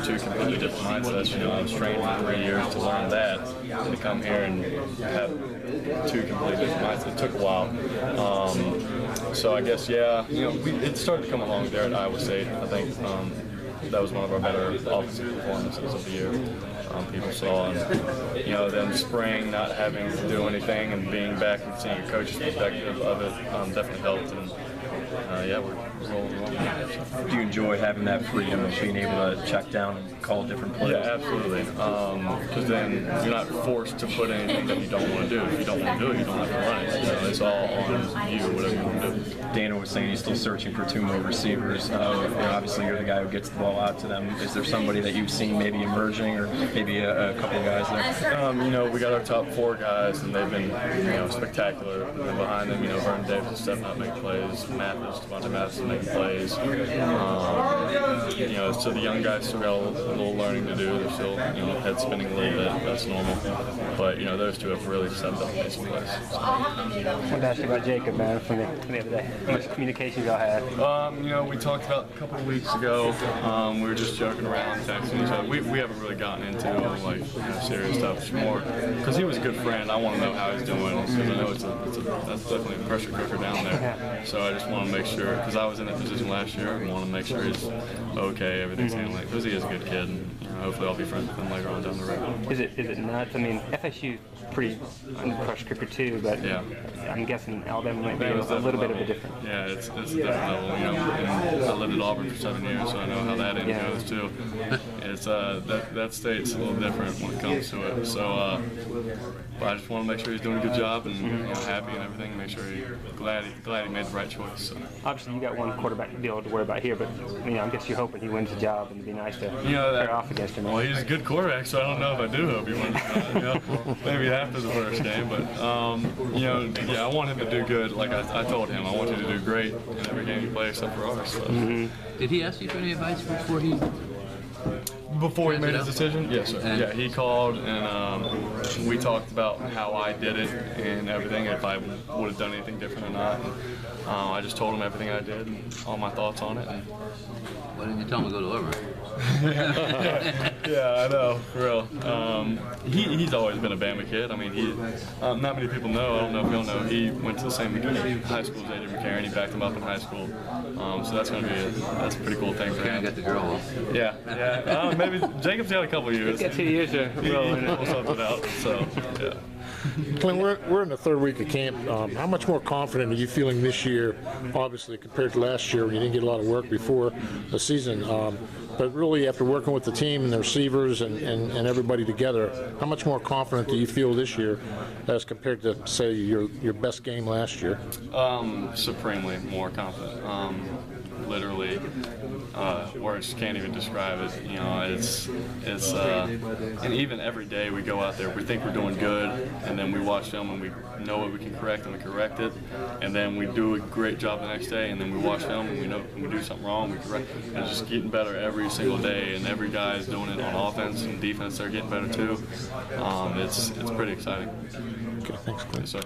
two completely different mindsets. You know, I was trained for 3 years to learn that, and to come here and have two completely different mindsets. It took a while. So I guess, yeah, you know, it started to come along there at Iowa State. I think that was one of our better offensive performances of the year. People saw, and you know, then spring not having to do anything and being back and seeing a coach's perspective of it definitely helped. And yeah, we're rolling along. Do you enjoy having that freedom of being able to check down and call different plays? Yeah, absolutely. Because then you're not forced to put anything that you don't want to do. If you don't want to do it, you don't have to run it. You know, it's all on you, whatever you want to do. Dana was saying he's still searching for two more receivers. You know, obviously, you're the guy who gets the ball out to them. Is there somebody that you've seen maybe emerging, or maybe a couple of guys there? You know, we got our top 4 guys, and they've been, you know, spectacular. And behind them, you know, Vernon Davis is stepping up, making plays. Devontae Mathis is making plays. You know, so the young guys still got a little learning to do. They're still, you know, head spinning a little bit. That's normal. But you know, those two have really stepped up and made some plays. So. I wanted to ask you about Jacob, man, from the other day. How much communication y'all had? You know, we talked about a couple of weeks ago. We were just joking around, texting each other. We haven't really gotten into like, you know, serious stuff. It's more because he was a good friend. I want to know how he's doing because I know that's definitely a pressure cooker down there. So I just want to make sure, because I was in that position last year, I want to make sure he's okay, everything's handling, because he is a good kid, and you know, hopefully I'll be friends with him later on down the road. Is it nuts? I mean, FSU's pretty under pressure cooker too, but yeah. I'm guessing Alabama might be a little bit of a different. Yeah, it's a different level. You know, and I lived at Auburn for 7 years, so I know how that end goes too. It's that state's a little different when it comes to it. So, but I just want to make sure he's doing a good job and you know, happy and everything. Make sure he's glad he made the right choice. So. Obviously, you got one quarterback deal to worry about here, but you know, I guess you're hoping he wins the job, and it'd be nice to pair off against him. Well, he's a good quarterback, so I don't know if I do hope he wins. You know, maybe after the first game, but you know, yeah, I want him to do good. Like I told him, I want you to do great in every game you play except for ours. So. Did he ask you for any advice before he? Before he made his decision? Yes, sir. Yeah, he called and we talked about how I did it and everything, if I would have done anything different or not. And, I just told him everything I did and all my thoughts on it. And why didn't you tell him to go to Auburn? Yeah, I know, for real. He's always been a Bama kid. I mean, not many people know. I don't know if y'all know. He went to the same high school as A.J. McCarron. He backed him up in high school. So that's gonna be that's a pretty cool thing for him. Got the girl. Yeah. Maybe Jacob's got a couple years. Got 2 years to pull something out. So yeah. Clint, we're in the 3rd week of camp. How much more confident are you feeling this year, obviously, compared to last year when you didn't get a lot of work before the season? But really, after working with the team and the receivers and everybody together, how much more confident do you feel this year as compared to, say, your best game last year? Supremely more confident. Literally, words can't even describe it. You know, it's and even every day we go out there, we think we're doing good, and then we watch film and we know what we can correct and we correct it, and then we do a great job the next day, and then we watch film and we know when we do something wrong, we correct it. And it's just getting better every single day, and every guy is doing it on offense and defense. They're getting better too. It's pretty exciting. Okay, thanks, Clint. Yes, sir.